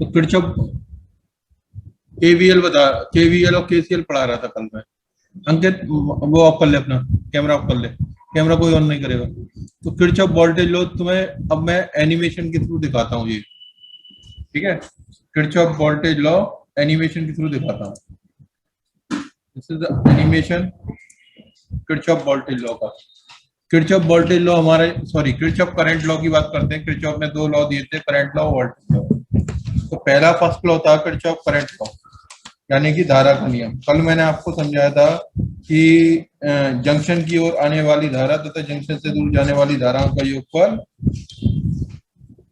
तो Kirchhoff KVL बता, KVL और केसीएल पढ़ा रहा था कल मैं। अंकित वो ऑफ कर ले, अपना कैमरा ऑफ कर ले, कैमरा कोई ऑन नहीं करेगा। तो किरचॉफ वोल्टेज लॉ तुम्हें अब मैं एनिमेशन के थ्रू दिखाता हूँ ये, ठीक है। किरचॉफ वोल्टेज लॉ एनिमेशन के थ्रू दिखाता हूँ। This is the animation Kirchhoff voltage law का। किरचॉफ वोल्टेज लॉ हमारे, सॉरी किरचॉफ करंट लॉ की बात करते हैं। किरचॉफ ने दो लॉ दिए थे, करंट लॉ, वोल्टेज लॉ। तो पहला फर्स्ट लॉ था किरचॉफ करंट लॉ, यानी कि धारा का नियम। कल मैंने आपको समझाया था कि जंक्शन की ओर आने वाली धारा तथा जंक्शन से दूर जाने वाली धाराओं का योगफल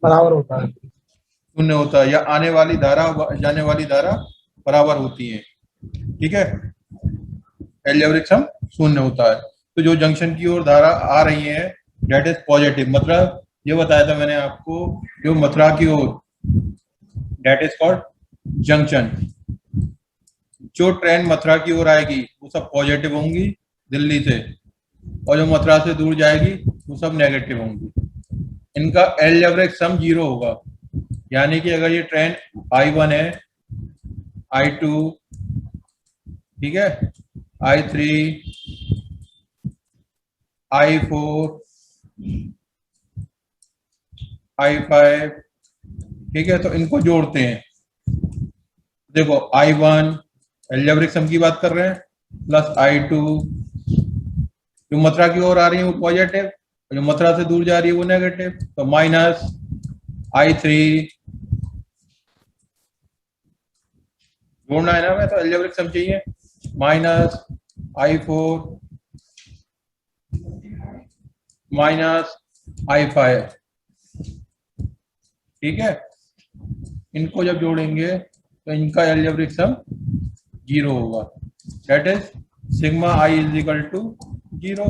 बराबर होता है, शून्य होता है, या आने वाली धारा जाने वाली धारा बराबर होती है, ठीक है। एल्जेब्रिक सम शून्य होता है। तो जो जंक्शन की ओर धारा आ रही है दैट इज पॉजिटिव, मतलब ये बताया था मैंने आपको, जो मथुरा की ओर दैट इज कॉल्ड जंक्शन। जो ट्रेन मथुरा की ओर आएगी वो सब पॉजिटिव होंगी दिल्ली से, और जो मथुरा से दूर जाएगी वो सब नेगेटिव होंगी। इनका एल्जेब्रिक सम 0 होगा, यानी कि अगर ये ट्रेन I1 है, I2, ठीक है, I3, I4, I5, ठीक है, तो इनको जोड़ते हैं। देखो I1 एल्जेब्रिक सम की बात कर रहे हैं, प्लस I2, जो मथुरा की ओर आ रही है वो पॉजिटिव, और जो मथुरा से दूर जा रही है वो नेगेटिव, तो माइनस I3, जोड़ना है ना, मैं तो एल्जेब्रिक सम चाहिए, माइनस I4 माइनस I5, ठीक है। इनको जब जोड़ेंगे तो इनका एल्जेब्रिक सम 0 होगा, that is sigma I is equal to 0।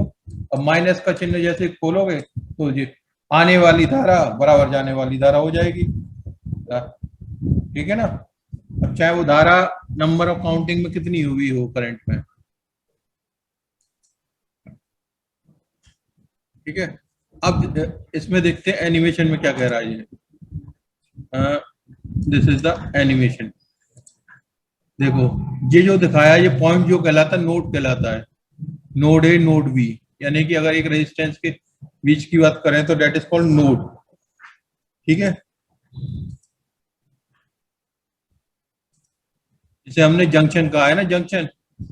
अब माइनस का चिन्ह जैसे खोलोगे तो ये आने वाली धारा बराबर जाने वाली धारा हो जाएगी, ठीक है ना। अब चाहे वो धारा नंबर ऑफ काउंटिंग में कितनी हुई हो करंट में, ठीक है। अब इसमें देखते हैं एनिमेशन में क्या कह रहा है ये। This is the animation. देखो ये जो दिखाया है, ये पॉइंट जो कहलाता है नोड कहलाता है, नोड ए नोड बी, यानी कि अगर एक रेजिस्टेंस के बीच की बात करें तो डेट इज कॉल्ड नोड, ठीक है। जिसे हमने जंक्शन कहा है ना, junction,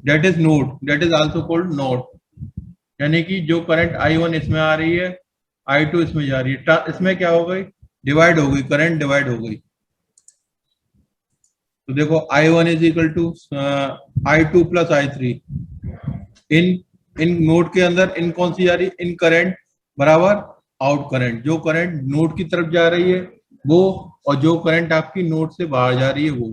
that is node, that is also called node, यानी कि जो करंट I1 इसमें आ रही है, I2 इसमें जा रही है, इसमें क्या हो गई, डिवाइड हो गई, करंट डिवाइड हो गई। तो देखो I1 is equal to I2 plus I3, इन इन नोड के अंदर इन कौन सी जा रही है, इन करंट बराबर आउट करंट, जो करंट नोड की तरफ जा रही है वो, और जो करंट आपकी नोड से बाहर जा रही है वो,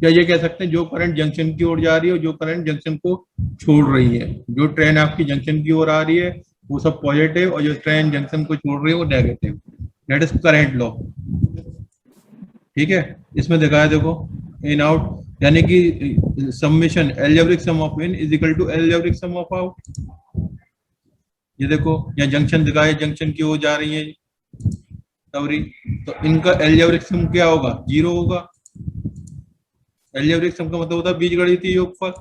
या ये कह सकते हैं जो करंट जंक्शन की ओर जा रही है और जो करंट जंक्शन को छोड़ रही है। जो ट्रेन आपकी जंक्शन की ओर आ रही है वो सब पॉजिटिव, और जो ट्रेन जंक्शन को छोड़ रही है वो negative, that is current law, ठीक है। इसमें दिखाया देखो इन आउट, यानी कि summation algebraic sum of in is equal to algebraic sum of out. ये देखो यहाँ जंक्शन दिखाया, जंक्शन की ओर जा रही है सवरी, तो इनका एल्जेब्रिक सम क्या होगा, 0 होगा। एल्जेब्रिक सम का मतलब होता है बीजगणितीय योगफल,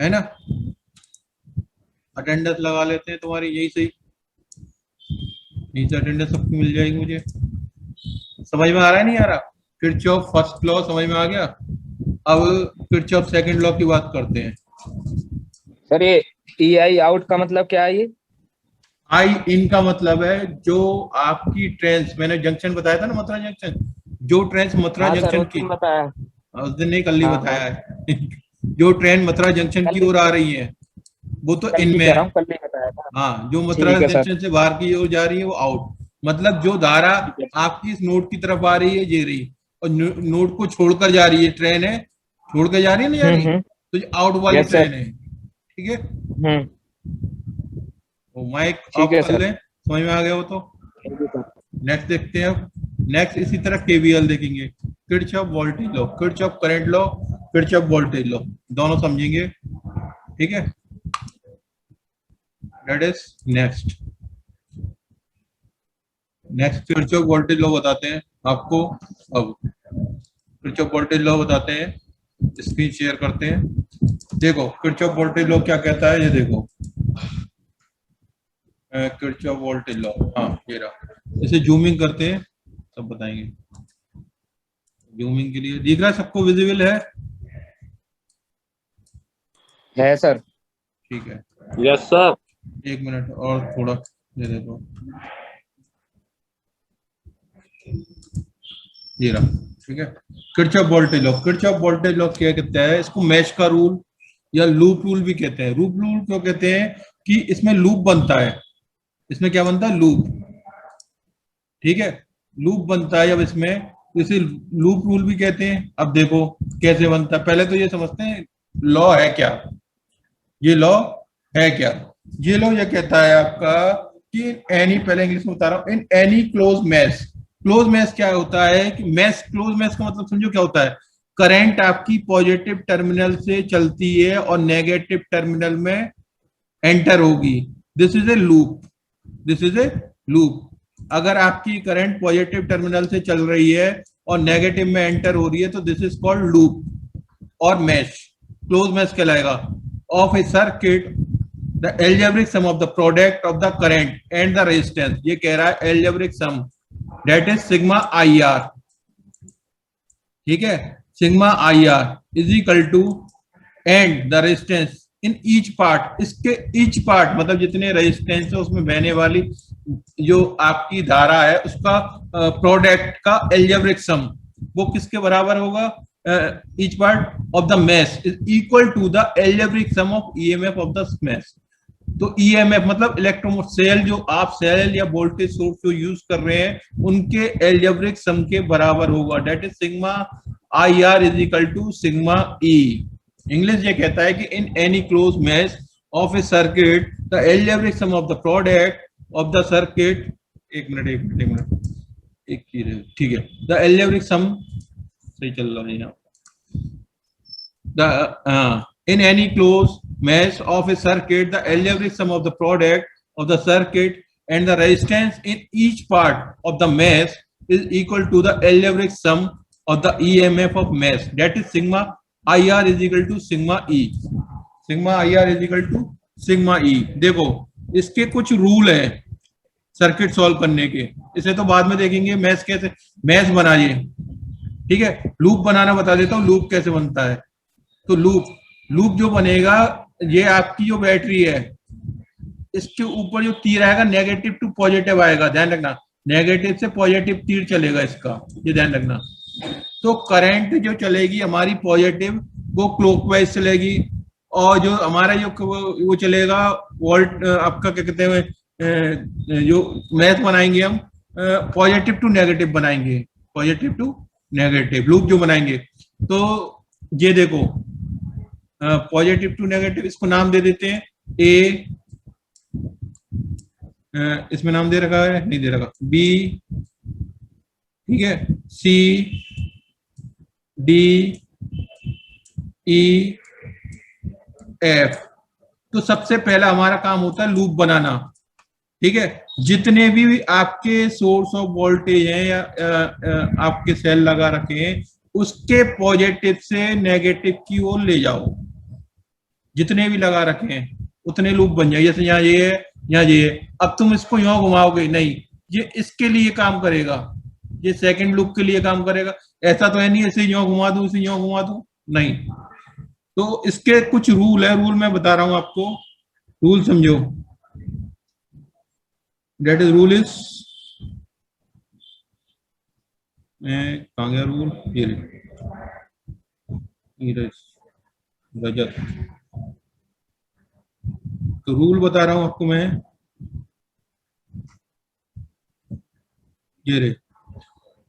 है ना। अटेंडेंस लगा लेते हैं तुम्हारी, यही सही, यही से अटेंडेंस सबकी मिल जाएगी मुझे। समझ में आ रहा है नहीं आ रहा, किरचॉफ फर्स्ट लॉ समझ में आ गया। अब किरचॉफ सेकंड लॉ की बात करते हैं। सर ये EI आउट का मतलब क्या है? ये आई इन का मतलब है जो आपकी ट्रेन, मैंने जंक्शन बताया था ना, मथुरा जंक्शन, जो ट्रेन मथुरा हाँ सर, जंक्शन वो की, तुम बताया। उस दिन नहीं कल ही हाँ बताया हाँ, है जो ट्रेन मथुरा जंक्शन कल की ही, ओर आ रही है वो तो कल ही इनमें कह है। रहा हूँ, कल ही बताया था। हाँ, जो मथुरा ठीक है सर, जंक्शन से बाहर की ओर जा रही है वो आउट, मतलब जो धारा ठीक है सर। आपकी इस नोड की तरफ आ रही है ये रही, और नोड को छोड़कर जा रही है, ट्रेन है छोड़ कर जा रही है, नहीं जा रही, तो ये आउट वाली यस सर। ट्रेन है, ठीक है। हम्म, तो माइक ठीक ऑफ है कर सर। ले, समझ में आ गया हो तो। Thank you sir. नेक्स्ट देखते हैं। अब नेक्स्ट इसी तरह केवीएल देखेंगे, Kirchhoff voltage law, Kirchhoff current law, Kirchhoff voltage law, दोनों समझेंगे, ठीक है। That is next. Next Kirchhoff voltage law बताते हैं आपको। अब किरचॉफ वोल्टेज लॉ बताते हैं, स्क्रीन शेयर करते हैं। देखो किरचॉफ वोल्टेज लॉ क्या कहता है, ये देखो किरचॉफ वोल्टेज लॉ, हाँ ये रहा। इसे जूमिंग करते हैं सब बताएंगे। जूमिंग के लिए दिख रहा है, सबको विजिबल है सर। ठीक है, यस सर। एक मिनट और थोड़ा ये देखो, ये रहा। ठीक है, Kirchhoff voltage law. Kirchhoff voltage law क्या कहता है, इसको मैश का रूल या लूप रूल भी कहते हैं। लूप रूल क्यों कहते हैं कि इसमें लूप बनता है। इसमें क्या बनता है, लूप। ठीक है, लूप बनता है जब इसमें, तो इसे लूप रूल भी कहते हैं। अब देखो कैसे बनता है, पहले तो ये समझते हैं लॉ है क्या। ये लॉ है क्या, ये लॉ ये कहता है आपका कि एनी, पहले इंग्लिश में बता रहा हूं, in any close mesh. Close mesh क्या होता है कि मैश, क्लोज मैश का मतलब समझो क्या होता है, करंट आपकी पॉजिटिव टर्मिनल से चलती है और नेगेटिव टर्मिनल में एंटर होगी। This is a loop, this is a loop. अगर आपकी करंट पॉजिटिव टर्मिनल से चल रही है और नेगेटिव में एंटर हो रही है तो दिस इज कॉल्ड लूप और मैश, क्लोज मैश कहलाएगा। Of a circuit the algebraic sum of the product of the current and the resistance, ये कह रहा है algebraic sum, that is sigma I R. ठीक है, sigma I R is equal to and the resistance in each part. इसके each part मतलब जितने resistance है उसमें बहने वाली जो आपकी धारा है उसका प्रोडक्ट का एल्जेब्रिक सम, वो किसके बराबर होगा, each part of the mesh is equal to the algebraic sum of EMF of the mesh. तो ईएमएफ मतलब इलेक्ट्रोमोट सेल, जो आप सेल या वोल्टेज सोर्स जो यूज कर रहे हैं उनके एल्जेब्रिक सम के बराबर होगा, that is sigma I R is equal to sigma E. English ये कहता है कि in any close mesh of a circuit the algebraic sum of the product of the circuit, एक मिनट एक चीज है, ठीक है, द एल्जेब्रिक सम, सही चल रहा है यहाँ, the in any closed mesh of a circuit the algebraic sum of the product of the circuit and the resistance in each part of the mesh is equal to the algebraic sum of the EMF of mesh, that is sigma IR is equal to sigma E, sigma IR is equal to sigma E। देखो इसके कुछ rule है circuit solve करने के, इसे तो बाद में देखेंगे मैश कैसे मैश बनाइए। ठीक है, लूप बनाना बता देता हूँ, लूप कैसे बनता है। तो लूप जो बनेगा, ये आपकी जो बैटरी है इसके ऊपर जो तीर आएगा नेगेटिव टू पॉजिटिव आएगा, ध्यान रखना, नेगेटिव से पॉजिटिव तीर चलेगा इसका, ये ध्यान रखना। तो करंट जो चलेगी हमारी पॉजिटिव वो क्लॉकवाइज चलेगी, और जो हमारा जो वो चलेगा वोल्ट आपका क्या कहते हैं, जो मैथ बनाएंगे हम पॉजिटिव टू नेगेटिव बनाएंगे, पॉजिटिव टू नेगेटिव लूप जो बनाएंगे। तो ये देखो पॉजिटिव टू नेगेटिव, इसको नाम दे देते हैं ए, इसमें नाम दे रखा है, नहीं दे रखा, बी, ठीक है, सी, डी, ई, एफ। तो सबसे पहला हमारा काम होता है लूप बनाना। ठीक है, जितने भी आपके सोर्स ऑफ वोल्टेज हैं या आपके सेल लगा रखे हैं उसके पॉजिटिव से नेगेटिव की ओर ले जाओ, जितने भी लगा रखे हैं उतने लूप बन जाए। जैसे यहाँ ये है, यहाँ ये है, अब तुम इसको यहाँ घुमाओगे नहीं, ये इसके लिए काम करेगा, ये सेकंड लूप के लिए काम करेगा। ऐसा तो है नहीं इसे यहाँ घुमा दूं, इसे यहाँ घुमा दूं, नहीं। तो इसके कुछ रूल है, रूल मैं बता रहा हूं आपको, रूल समझो। डेट इज रूल इज, कहाँ गया रूल, ये रजत। तो रूल बता रहा हूं आपको मैं,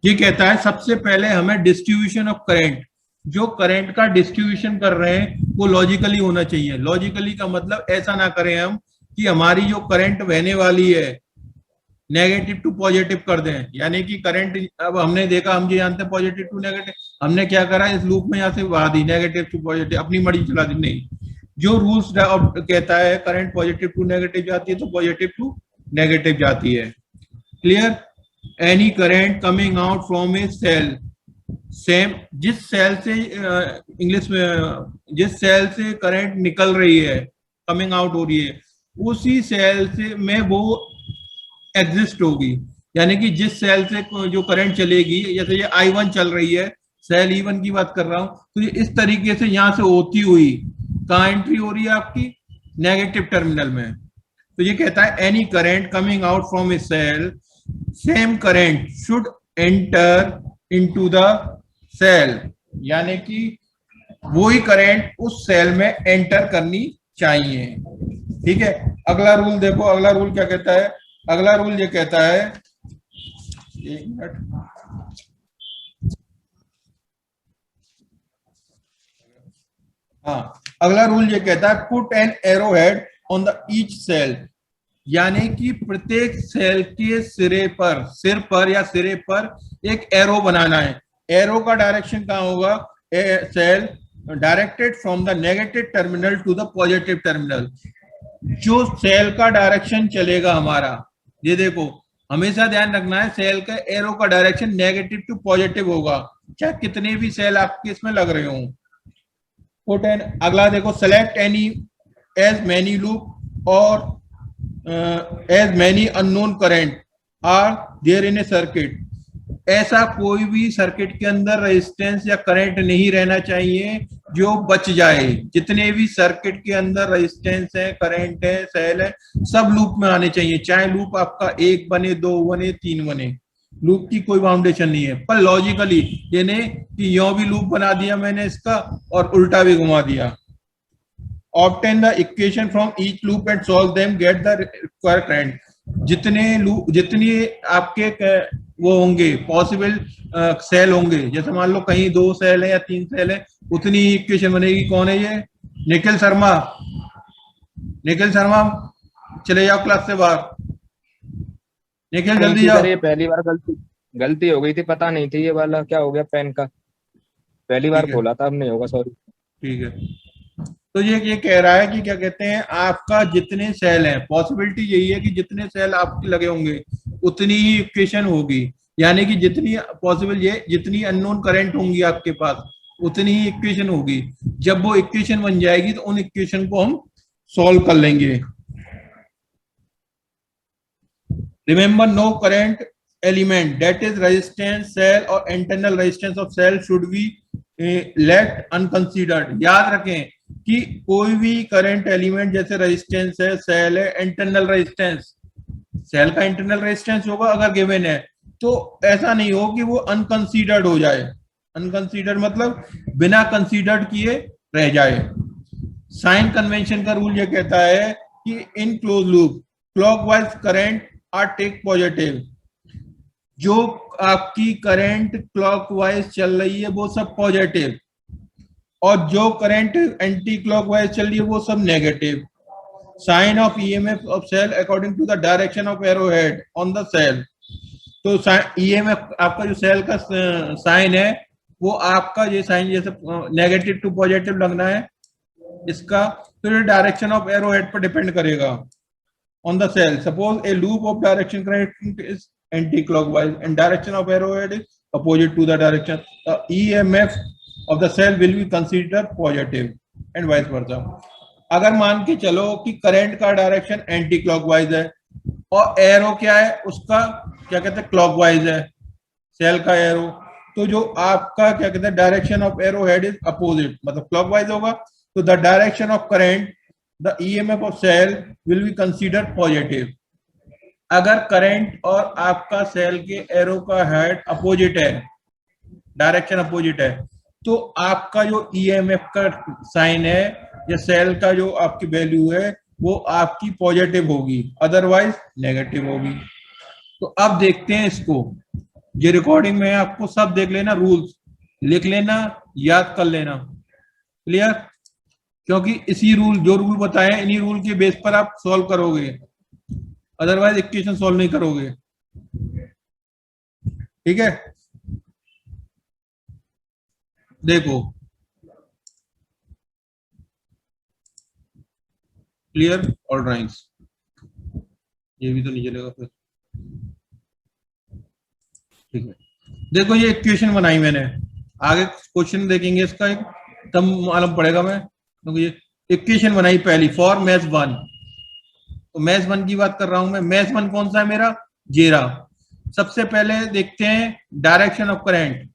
ये कहता है सबसे पहले हमें डिस्ट्रीब्यूशन ऑफ करंट, जो करंट का डिस्ट्रीब्यूशन कर रहे हैं वो लॉजिकली होना चाहिए। लॉजिकली का मतलब ऐसा ना करें हम कि हमारी जो करंट बहने वाली है नेगेटिव टू पॉजिटिव कर दें, यानी कि करंट, अब हमने देखा, हम जो जानते हैं पॉजिटिव टू नेगेटिव, हमने क्या करा इस लूप में यहाँ से बहा दी नेगेटिव टू पॉजिटिव, अपनी मर्जी चला दी। नहीं, जो रूल्स कहता है करंट पॉजिटिव टू नेगेटिव जाती है तो पॉजिटिव टू नेगेटिव जाती है। Clear? Any current coming out from a cell, same जिस सेल से इंग्लिश में जिस सेल से करंट निकल रही है, कमिंग आउट हो रही है, उसी सेल से में वो एग्जिस्ट होगी। यानी कि जिस सेल से जो करंट चलेगी, जैसे ये I1 चल रही है, सेल E1 की बात कर रहा हूं, तो ये इस तरीके से यहां से होती हुई कहां एंट्री हो रही है आपकी नेगेटिव टर्मिनल में। तो ये कहता है any current coming out from a cell, same current should enter into the cell, यानी कि वही करंट उस सेल में एंटर करनी चाहिए। ठीक है, अगला रूल देखो, अगला रूल क्या कहता है? अगला रूल ये कहता है, एक मिनट, हाँ, अगला रूल ये कहता है put an arrow head on the each cell, यानी कि प्रत्येक सेल के सिरे पर, सिर पर या सिरे पर एक एरो बनाना है। एरो का डायरेक्शन कहाँ होगा? Cell directed from the negative terminal to the positive terminal. जो सेल का डायरेक्शन चलेगा हमारा, ये देखो हमेशा ध्यान रखना है, सेल का एरो का डायरेक्शन नेगेटिव टू पॉजिटिव होगा, चाहे कितने भी सेल आपके इसमें लग रहे हों। पुट एन, अगला देखो, select any as many loop or as many unknown current are there in a circuit. ऐसा कोई भी सर्किट के अंदर रेजिस्टेंस या करंट नहीं रहना चाहिए जो बच जाए। जितने भी सर्किट के अंदर रेजिस्टेंस है, करंट है, सेल है, सब लूप में आने चाहिए, चाहे लूप आपका 1 बने, 2 बने, 3 बने, लूप की कोई बाउंडेशन नहीं है। पर लॉजिकली ये नहीं कि यो भी लूप बना दिया मैंने इसका और उल्टा भी घुमा दिया। obtain the equation from each loop and solve them, get the required current। जितने लूप, जितनी आपके वो होंगे पॉसिबल सेल होंगे, जैसे मान लो कहीं 2 सेल है या 3 सेल है, उतनी इक्वेशन बनेगी। कौन है ये? निखिल शर्मा। निखिल शर्मा चले जाओ क्लास से बाहर, निखिल नहीं जल्दी थी जाओ। सर, ये पहली बार गलती गलती हो गई थी, पता नहीं थी ये वाला क्या हो गया पेन का, पहली बार ठीक है, खोला था, अब नहीं होगा, सॉरी। ठीक है। तो ये कह रहा है कि क्या कहते हैं, आपका जितने सेल हैं, पॉसिबिलिटी यही है कि जितने सेल आपके लगे होंगे उतनी ही इक्वेशन होगी। यानी कि जितनी पॉसिबल, ये जितनी अननोन करंट होंगी आपके पास उतनी ही इक्वेशन होगी। जब वो इक्वेशन बन जाएगी तो उन इक्वेशन को हम सॉल्व कर लेंगे। Remember, no current element that is resistance cell or internal resistance of cell should be left unconsidered. याद रखें कि कोई भी करंट एलिमेंट, जैसे रेजिस्टेंस है, सेल है, इंटरनल रेजिस्टेंस, सेल का इंटरनल रेजिस्टेंस होगा अगर गिवन है, तो ऐसा नहीं हो कि वो अनकंसीडर्ड हो जाए। अनकंसीडर्ड मतलब बिना कंसीडर्ड किए रह जाए। साइन कन्वेंशन का रूल ये कहता है कि in close loop clockwise current are take positive. जो आपकी करंट क्लॉकवाइज चल रही है वो सब पॉजिटिव, और जो करंट एंटी क्लॉकवाइज चल रही है वो सब negative. Sign of EMF of cell according to the direction of arrow head on the cell. तो ईएमएफ आपका जो सेल का साइन है, वो आपका ये साइन जैसे नेगेटिव टू पॉजिटिव लगना है इसका, तो ये डायरेक्शन ऑफ एरो हेड पर डिपेंड करेगा on the cell। Suppose a loop of direction current is anti-clockwise and direction of arrowhead is opposite to the direction, the EMF of the cell will be considered positive and vice versa। अगर मान के चलो कि current का direction anti clockwise है और arrow क्या है उसका, क्या कहते हैं, क्लॉकवाइज है सेल का एरो, तो जो आपका क्या कहते हैं direction of arrow head is opposite, मतलब क्लॉकवाइज होगा, तो the direction of current, the EMF of cell will be considered positive। अगर करंट और आपका सेल के एरो का हेड अपोजिट है, डायरेक्शन अपोजिट है, तो आपका जो EMF का साइन है या सेल का जो आपकी वैल्यू है वो आपकी पॉजिटिव होगी, अदरवाइज नेगेटिव होगी। तो अब देखते हैं इसको, ये रिकॉर्डिंग में आपको सब देख लेना, रूल्स लिख लेना, याद कर लेना। क्लियर? क्योंकि इसी रूल, जो रूल बताए इन्हीं रूल के बेस पर आप सॉल्व करोगे, अदरवाइज इक्वेशन सॉल्व नहीं करोगे। ठीक है, देखो, क्लियर ऑल ड्राइंग्स, ये भी तो नहीं चलेगा फिर। ठीक है, देखो ये इक्वेशन बनाई मैंने, आगे क्वेश्चन देखेंगे इसका एक, तब मालूम पड़ेगा मैं, क्योंकि ये इक्वेशन बनाई पहली फॉर मैथ वन। तो मैथ वन की बात कर रहा हूं मैं। मैथ वन कौन सा है मेरा? जेरा। सबसे पहले देखते हैं direction of current,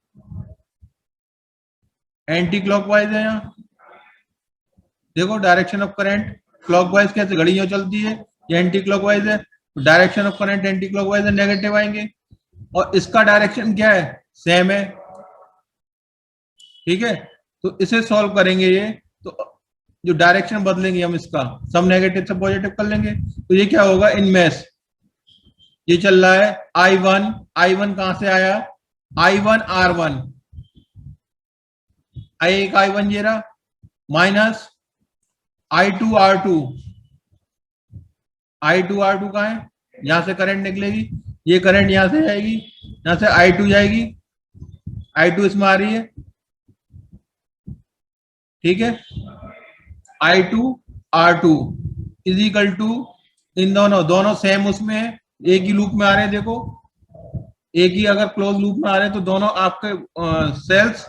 anti clockwise है यहाँ। देखो डायरेक्शन ऑफ करंट क्लॉकवाइज कैसे घड़ी यूं चलती है, ये एंटी क्लॉकवाइज है, direction of current anti clockwise है, नेगेटिव आएंगे। और इसका डायरेक्शन क्या है? सेम है। ठीक है, तो इसे सॉल्व करेंगे ये, तो जो डायरेक्शन बदलेंगे हम इसका, सब नेगेटिव से पॉजिटिव कर लेंगे। तो ये क्या होगा इन मैथ, ये चल रहा है I1, I1 कहां से आया? I1 R1, एक I1 ये रहा, minus I2 R2, I2 R2 कहां है? यहां से करंट निकलेगी, ये करंट यहां से जाएगी, यहां से I2 जाएगी, I2 इसमें आ रही है। ठीक है, I2 R2 is equal to, इन दोनों सेम उसमें है, एक ही लूप में आ रहे हैं। देखो एक ही अगर क्लोज लूप में आ रहे हैं तो दोनों आपके सेल्स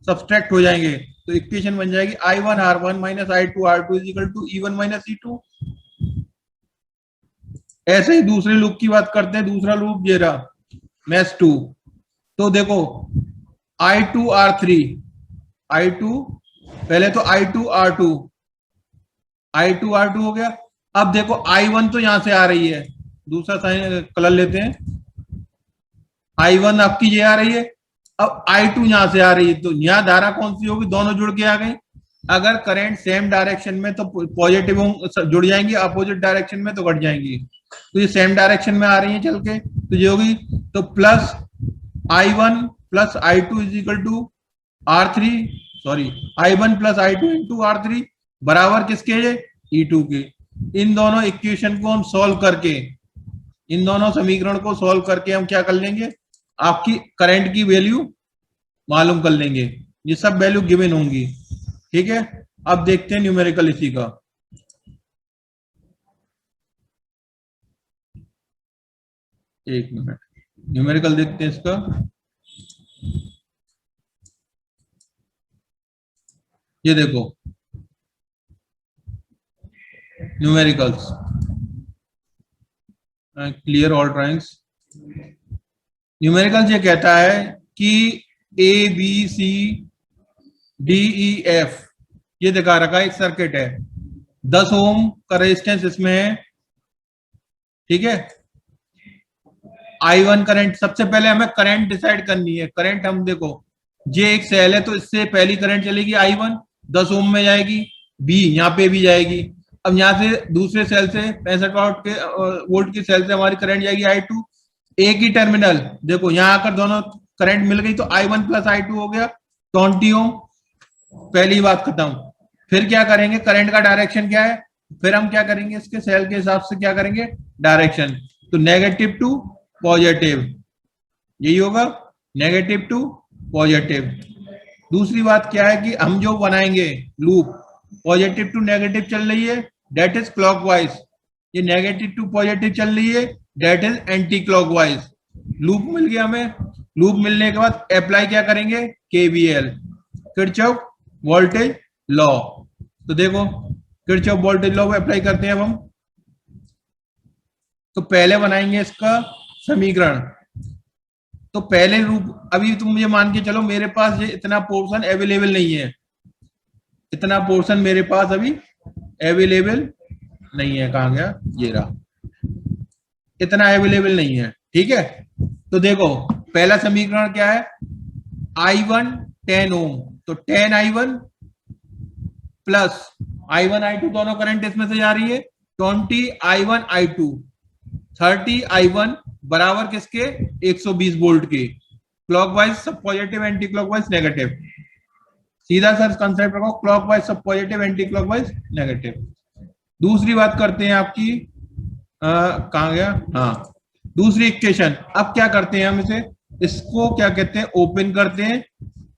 सब्सट्रैक्ट हो जाएंगे, तो इक्वेशन बन जाएगी I1 R1 minus I2 R2 is equal to E1 minus E2। ऐसे ही दूसरे लूप की बात करते हैं। दूसरा लूप ये रहा मैथ 2। तो देखो I2 R3, I2 पहले तो I2 R2, I2 R2 हो गया। अब देखो I1 तो यहां से आ रही है, दूसरा साइन कलर लेते हैं, I1 आपकी ये आ रही है, अब I2 यहां से आ रही है, तो यहां धारा कौन सी होगी? दोनों जुड़ के आ गई। अगर करंट सेम डायरेक्शन में तो पॉजिटिव जुड़ जाएंगी, अपोजिट डायरेक्शन में तो घट जाएंगी। तो ये सेम डायरेक्शन में आ रही है चल के, तो ये होगी, तो plus I1 plus I2 is equal to R3, sorry I1 plus I2 into R3 बराबर किसके? E2 के। इन दोनों इक्वेशन को हम सॉल्व करके, इन दोनों समीकरण को सॉल्व करके हम क्या कर लेंगे? आपकी करंट की वैल्यू मालूम कर लेंगे, ये सब वैल्यू गिवन होंगी। ठीक है, अब देखते हैं न्यूमेरिकल इसी का। एक मिनट, न्यूमेरिकल देखते हैं इसका। ये देखो numericals, clear all drawings. Numericals ये कहता है कि ABCDEF ये दिखा रखा है, एक सर्किट है, 10 ओम का रेजिस्टेंस इसमें है। ठीक है, I1 करंट, सबसे पहले हमें करंट डिसाइड करनी है। करंट हम देखो, ये एक सेल है तो इससे पहली करंट चलेगी I1, 10 ओम में जाएगी, B यहाँ पे भी जाएगी। अब यहाँ से दूसरे सेल से 65 वोल्ट की सेल से हमारी करंट जाएगी I2, एक ही टर्मिनल। देखो यहाँ आकर दोनों करंट मिल गई, तो I1 प्लस I2 हो गया 20 ओम। पहली बात खत्म। फिर क्या करेंगे? करंट का डायरेक्शन क्या है? फिर हम क्या करेंगे? इसके सेल के हिसाब से क्या करेंगे? डायरेक्शन, तो नेगेटिव टू पॉजिटिव, यही होगा, नेगेटिव टू पॉजिटिव। दूसरी बात क्या है कि हम जो बनाएंगे लूप, पॉजिटिव टू नेगेटिव चल रही है, दैट इज क्लॉकवाइज। ये नेगेटिव टू पॉजिटिव चल रही है, that is anti clockwise. Loop मिल गया हमें। लूप मिलने के बाद अप्लाई क्या करेंगे? KVL, Kirchhoff voltage law. तो देखो किरचॉफ वोल्टेज लॉ को अप्लाई करते हैं अब हम। तो पहले बनाएंगे इसका समीकरण। तो पहले रूप, अभी तुम ये मान के चलो मेरे पास ये इतना पोर्शन अवेलेबल नहीं है, इतना पोर्शन मेरे पास अभी अवेलेबल नहीं है। कहां गया? ये रहा, इतना अवेलेबल नहीं है। ठीक है, तो देखो पहला समीकरण क्या है? I1 10 ओम, तो 10 I1 प्लस I1 I2 दोनों करंट इसमें से जा रही है, 20 I1 I2, 30 I1 बराबर किसके? 120 वोल्ट के। क्लॉकवाइज सब पॉजिटिव, एंटी क्लॉकवाइज नेगेटिव। सीधा सा कंसेप्ट रखो, क्लॉकवाइज सब पॉजिटिव, एंटी क्लॉकवाइज नेगेटिव। दूसरी बात करते हैं आपकी, कहां गया? हाँ, दूसरी इक्वेशन। अब क्या करते हैं हम इसे, इसको क्या कहते हैं? ओपन करते हैं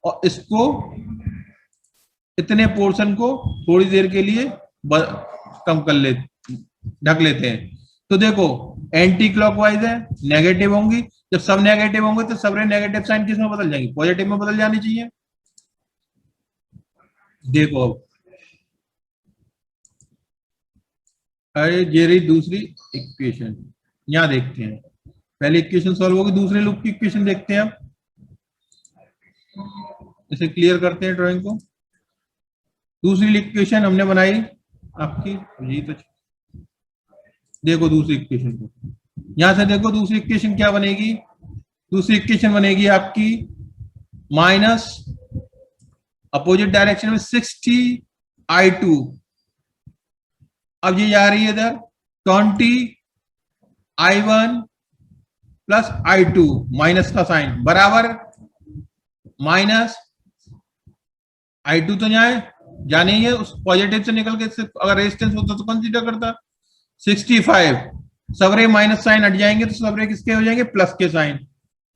और इसको, इतने पोर्शन को थोड़ी देर के लिए कम कर ले, ढक लेते हैं। तो देखो एंटी क्लॉकवाइज है, नेगेटिव होंगी। जब सब नेगेटिव होंगे तो सबरे नेगेटिव साइन किस में बदल जाएंगी, पॉजिटिव में बदल जानी चाहिए। देखो अब अरे ये रही दूसरी इक्वेशन, यहां देखते हैं। पहले इक्वेशन सॉल्व होगी, दूसरे लूप की इक्वेशन देखते हैं। अब इसे क्लियर करते हैं ड्राइंग को। दूसरी इक्वेशन हमने बनाई आपकी ये तो, देखो दूसरी इक्वेशन को, यहां से देखो दूसरी इक्वेशन क्या बनेगी। दूसरी इक्वेशन बनेगी आपकी माइनस अपोजिट डायरेक्शन में 60i2, अब ये जा रही है इधर 20i1 प्लस i2, माइनस का साइन बराबर माइनस i2 तो यहाँ जाने ही है, उस पॉजिटिव से निकल के अगर रेजिस्टेंस होता तो कंसीडर करता 65, सबरे माइनस साइन हट जाएंगे तो सबरे किसके हो जाएंगे, प्लस के साइन।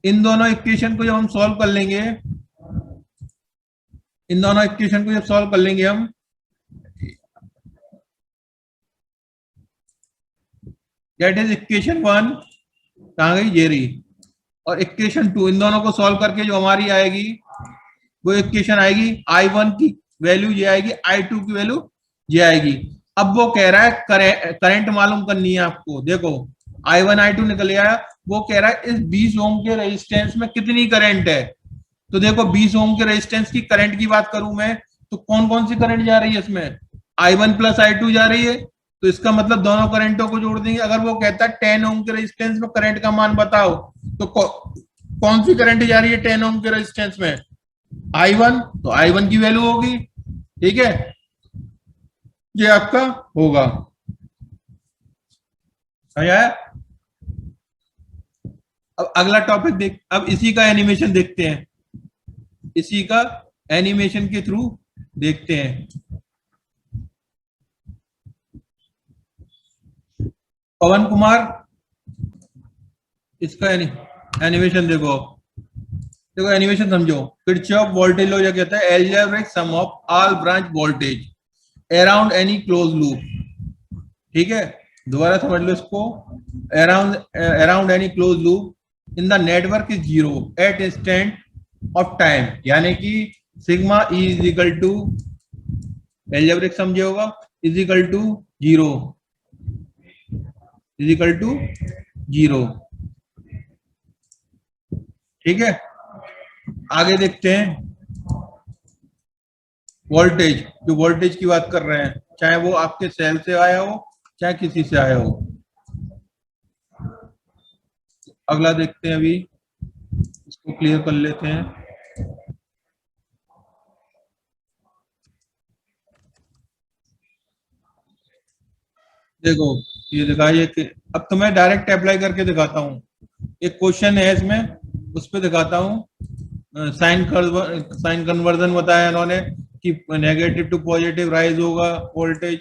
इन दोनों इक्वेशन को जब हम सॉल्व कर लेंगे, इन दोनों इक्वेशन को जब सॉल्व कर लेंगे हम, दैट इज इक्वेशन 1 कहां गई, ये रही, और इक्वेशन 2, इन दोनों को सॉल्व करके जो हमारी आएगी वो इक्वेशन आएगी i1 की वैल्यू ये आएगी, i2 की वैल्यू ये आएगी। अब वो कह रहा है करंट मालूम करनी है आपको। देखो i1 i2 निकल आया, वो कह रहा है इस 20 ओम के रेजिस्टेंस में कितनी करंट है। तो देखो 20 ओम के रेजिस्टेंस की करंट की बात करूं मैं तो कौन कौन सी करंट जा रही है इसमें, i1 प्लस i2 जा रही है, तो इसका मतलब दोनों करंटों को जोड़ देंगे। अगर वो कहता है 10 ओम के रेजिस्टेंस में करंट का मान बताओ, तो कौन सी करंट जा रही है 10 ओम के रेजिस्टेंस में, i1, तो i1 की वैल्यू होगी, ठीक है, ये आपका होगा। समझ आया। अब अगला टॉपिक देख, अब इसी का एनिमेशन देखते हैं, इसी का एनिमेशन के थ्रू देखते हैं। पवन कुमार, इसका एनिमेशन देखो, देखो एनिमेशन समझो। किरचॉफ वोल्टेज लॉ कहता है algebraic sum of all branch voltage around any close loop, ठीक है, दोबारा समझ लो इसको। Around any close loop in the network is zero at instant of time, यानी कि sigma E is equal to, algebraic समझे होगा, is equal to zero, is equal to zero, ठीक है। आगे देखते हैं वोल्टेज, जो वोल्टेज की बात कर रहे हैं, चाहे वो आपके सेल से आया हो चाहे किसी से आया हो। अगला देखते हैं, अभी इसको क्लियर कर लेते हैं। देखो ये दिखाइए कि अब तो मैं डायरेक्ट अप्लाई करके दिखाता हूँ। एक क्वेश्चन है इसमें, उस पर दिखाता हूँ। साइन कन्वर्जन बताया इन्होंने कि नेगेटिव टू पॉजिटिव राइज होगा वोल्टेज,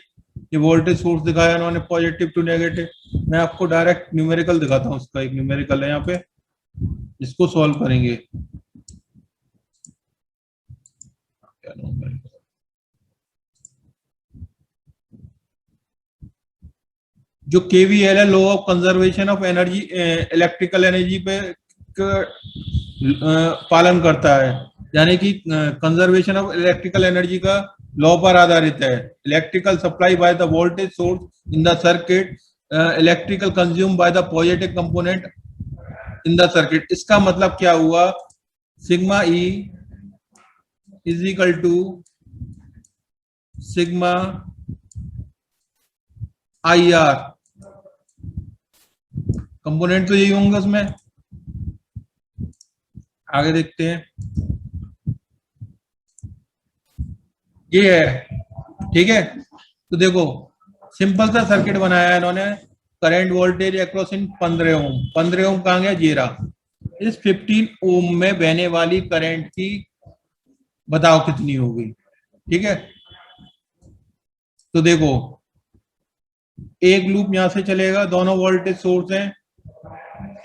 ये वोल्टेज सोर्स दिखाया इन्होंने पॉजिटिव टू नेगेटिव। मैं आपको डायरेक्ट न्यूमेरिकल दिखाता हूँ, उसका एक न्यूमेरिकल है यहाँ पे, इसको सॉल्व करेंगे। क्या नंबर, जो केवीएल है, law of conservation of energy, electrical energy पे पालन करता है, यानी कि कंजर्वेशन ऑफ इलेक्ट्रिकल एनर्जी का लॉ पर आधारित है। Electrical supply by the voltage source in the circuit, electrical consume by the positive component in the circuit. इसका मतलब क्या हुआ, sigma E is equal to sigma I R, component तो यही होंगे उसमें। आगे देखते हैं, ये है, ठीक है। तो देखो सिंपल सा सर्किट बनाया है इन्होंने, करंट वोल्टेज अक्रॉस इन 15 ओम, 15 ओम कहां गया, जीरा। इस 15 ओम में बहने वाली करंट की बताओ कितनी होगी, ठीक है। तो देखो एक लूप यहां से चलेगा, दोनों वोल्टेज सोर्स हैं,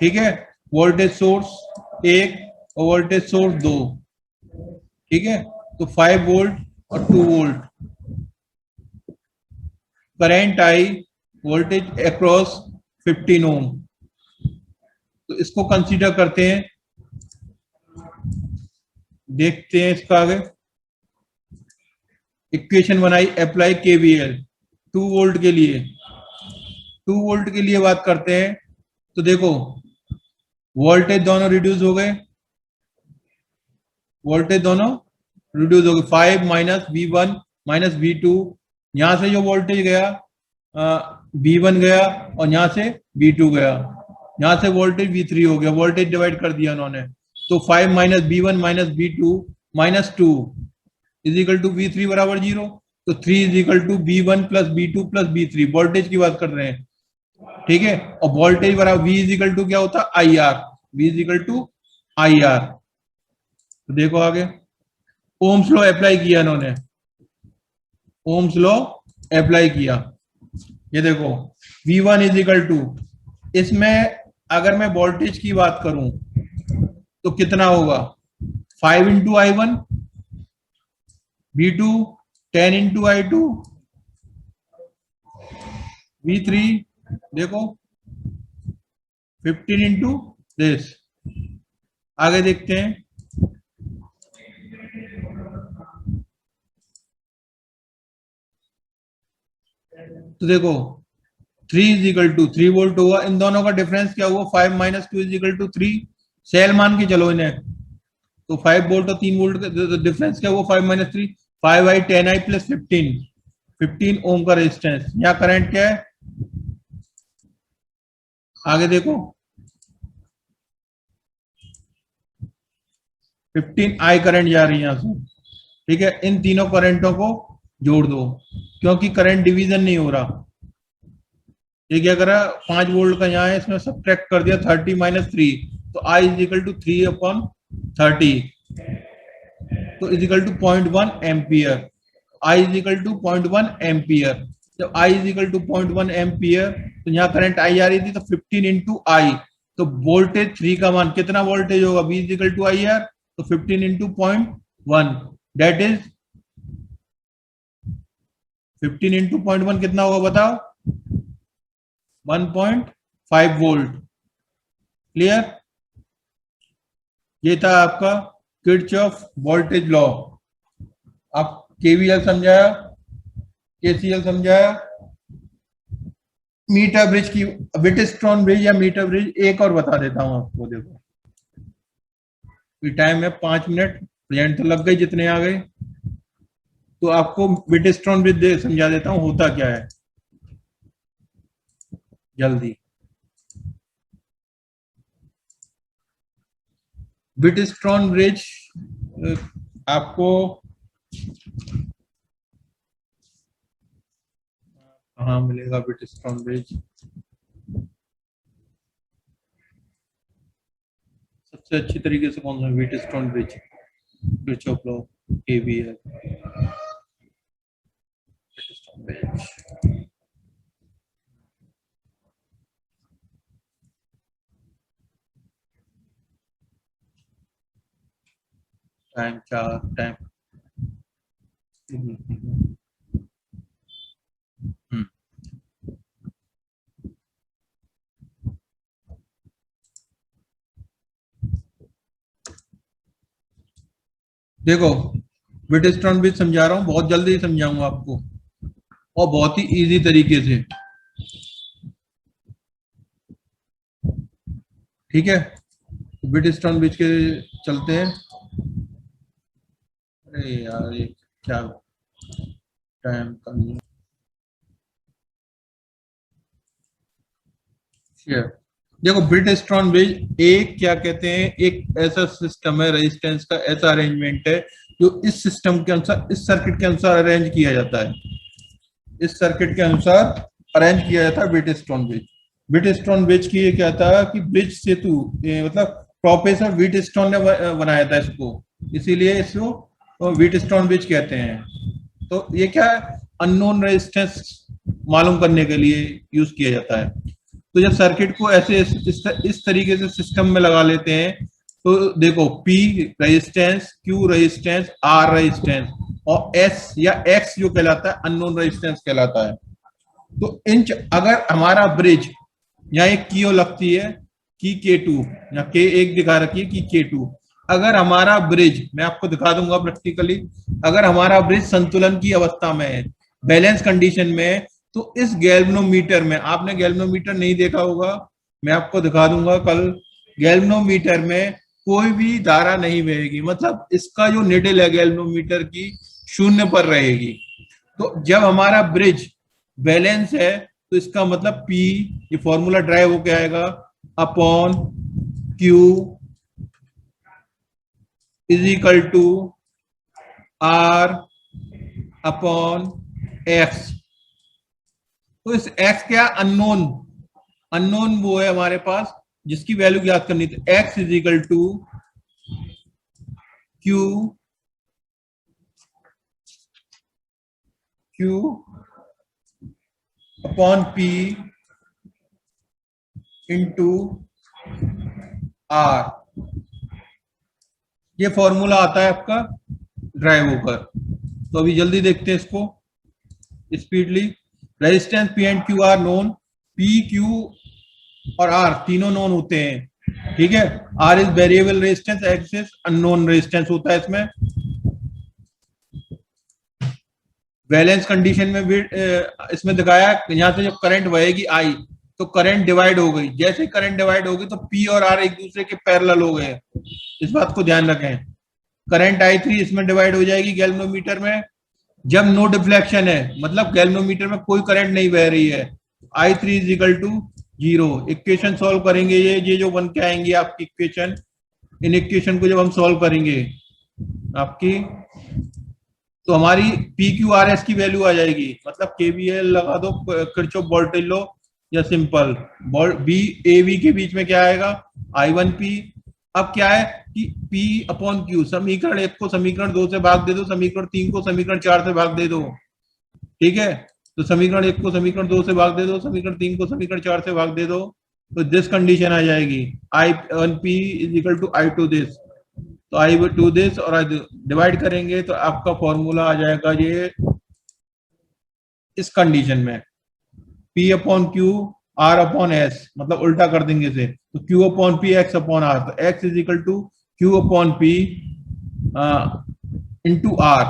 ठीक है, वोल्टेज सोर्स एक और वोल्टेज सोर्स दो, ठीक है। तो 5 वोल्ट और 2 volt, current I, voltage across 15 ओम, तो इसको कंसीडर करते हैं, देखते हैं इसका आगे। इक्वेशन बनाई, अप्लाई केवीएल 2 वोल्ट के लिए, 2 वोल्ट के लिए बात करते हैं। तो देखो वोल्टेज दोनों रिड्यूस हो गए, वोल्टेज दोनों रिड्यूस हो गए, 5 माइनस V1 माइनस V2, यहां से जो वोल्टेज गया V1 गया और यहां से V2 गया, यहां से वोल्टेज V3 हो गया, वोल्टेज डिवाइड कर दिया उन्होंने। तो 5 minus V1 minus V2 minus 2 is equal to V3 बराबर 0। तो 3 is equal to V1 plus V2 plus V3, voltage की बात कर रहे हैं, ठीक है। और वोल्टेज बराबर V इज इक्वल टू क्या होता है, IR, V is equal to IR। तो देखो आगे ओम्स लॉ अप्लाई किया इन्होंने, ओम्स लॉ अप्लाई किया। ये देखो V1 इज इक्वल टू, इसमें अगर मैं वोल्टेज की बात करूं तो कितना होगा, 5 into I1, V2 10 into I2, V3 देखो 15 इंटू दिस। आगे देखते हैं, तो देखो 3 इज इक्वल टू 3 वोल्ट हुआ, इन दोनों का डिफरेंस क्या हुआ, 5 minus 2 is equal to 3, cell मान के चलो इन्हें, तो 5 वोल्ट और 3 वोल्ट का डिफरेंस क्या हुआ, 5 माइनस 3, 5i 10i प्लस 15 ओम का रेजिस्टेंस। यहाँ करंट क्या है, आगे देखो 15i करंट जा रही है यहां से, ठीक है। इन तीनों करंटों को जोड़ दो, क्योंकि करंट डिवीजन नहीं हो रहा। ये क्या करा, 5 वोल्ट का यहाँ है, इसमें सब्ट्रैक्ट कर दिया 30 माइनस 3, तो I is equal to 3 upon 30, तो is equal to 0.1 ampere. I is equal to 0.1 ampere. जब I is equal to 0.1 ampere, तो यहाँ करंट I आ रही थी, तो 15 इंटू I, तो वोल्टेज 3 का मान कितना वोल्टेज होगा, V is equal to IR, तो 15 इंटू 0.1 डेट इज 15 इंटू 0.1 कितना होगा बताओ, 1.5 वोल्ट। क्लियर, ये था आपका किरचॉफ वोल्टेज लॉ। आप केवीएल समझाया, केसीएल समझाया, मीटर ब्रिज की, व्हिटस्टोन ब्रिज या मीटर ब्रिज एक और बता देता हूं आपको। देखो टाइम है 5 मिनट, प्रेजेंट तो लग गई जितने आ गए, तो आपको व्हिटस्टोन ब्रिज समझा देता हूं होता क्या है जल्दी। व्हिटस्टोन ब्रिज आपको कहाँ मिलेगा, व्हिटस्टोन ब्रिज सबसे अच्छी तरीके से कौन सा, Wheatstone bridge, Kirchhoff law, KVL, Wheatstone bridge. Time 4 time देखो व्हिटस्टोन ब्रिज समझा रहा हूं, बहुत जल्दी समझाऊंगा आपको और बहुत ही इजी तरीके से, ठीक है। व्हिटस्टोन ब्रिज के चलते हैं। अरे यार ये क्या टाइम कम, देखो व्हिटस्टोन ब्रिज एक क्या कहते हैं, एक ऐसा सिस्टम है, रेजिस्टेंस का ऐसा अरेंजमेंट है जो इस सिस्टम के अनुसार, इस सर्किट के अनुसार अरेंज किया जाता है, इस सर्किट के अनुसार अरेंज किया जाता है व्हिटस्टोन ब्रिज। व्हिटस्टोन ब्रिज की ये क्या था कि ब्रिज सेतु, मतलब प्रोफेसर व्हिटस्टोन ने बनाया था इसको, इसीलिए इसको व्हिटस्टोन ब्रिज कहते हैं। तो ये क्या है, अननोन रेजिस्टेंस मालूम करने के लिए यूज किया जाता है। तो जब सर्किट को ऐसे इस तरीके से सिस्टम में लगा लेते हैं, तो देखो P resistance, Q resistance, R resistance और S या X जो कहलाता है अननोन रेजिस्टेंस कहलाता है। तो इंच अगर हमारा ब्रिज यहाँ एक कीओ लगती है, की K2 या K1 दिखा रखी है की K2। अगर हमारा ब्रिज, मैं आपको दिखा दूंगा प्रैक्टिकली, अगर हमारा ब्रिज संतुलन की अवस्था में है, बैलेंस कंडीशन में है, तो इस गैल्वेनोमीटर में, आपने गैल्वेनोमीटर नहीं देखा होगा, मैं आपको दिखा दूंगा कल, गैल्वेनोमीटर में कोई भी धारा नहीं बहेगी, मतलब इसका जो निडल है गैल्वेनोमीटर की शून्य पर रहेगी। तो जब हमारा ब्रिज बैलेंस है तो इसका मतलब P, ये फॉर्मूला ड्राइव हो क्या आएगा, upon Q is equal to R upon X। तो इस X क्या, अननोन, अननोन वो है हमारे पास जिसकी वैल्यू याद करनी थी। X is equal to Q upon P into R। ये फॉर्मूला आता है आपका ड्राइव होकर। तो अभी जल्दी देखते हैं इसको speedly. Resistance P and Q are known, P Q और R तीनों नोन होते हैं, ठीक है। R इज variable resistance, X is unknown resistance होता है इसमें। बैलेंस कंडीशन में भी इसमें दिखाया, यहां से जब करंट बहेगी I, तो करंट डिवाइड हो गई, जैसे करंट डिवाइड होगी तो P और R एक दूसरे के पैरेलल हो गए, इस बात को ध्यान रखें। करंट I3 इसमें डिवाइड हो जाएगी गैल्वेनोमीटर में, जब नो डिफ्लेक्शन है, मतलब गैल्वेनोमीटर में कोई करंट नहीं बह रही है, I3 is equal to 0। Equation solve करेंगे, ये जो बन के आएंगी आपकी इक्वेशन, इन इक्वेशन को जब हम सॉल्व करेंगे आपकी, तो हमारी PQRS की वैल्यू आ जाएगी, मतलब KVL लगा दो, किरचॉफ वोल्टेज लॉ या सिंपल B AB के बीच में क्या आएगा, I1P। अब क्या है कि P अपॉन Q, समीकरण 1 को समीकरण 2 से भाग दे दो, समीकरण 3 को समीकरण 4 से भाग दे दो, ठीक है। तो समीकरण 1 को समीकरण 2 से भाग दे दो, समीकरण 3 को समीकरण 4 से भाग दे दो, तो दिस कंडीशन आ जाएगी, I1P is equal to I2 this. तो I2 दिस और डिवाइड करेंगे तो आपका फॉर्मूला आ जाएगा ये इस कंडीशन में, P upon Q R upon S, मतलब उल्टा कर देंगे इसे, तो Q upon P X upon R, तो X is equal to Q upon P into R।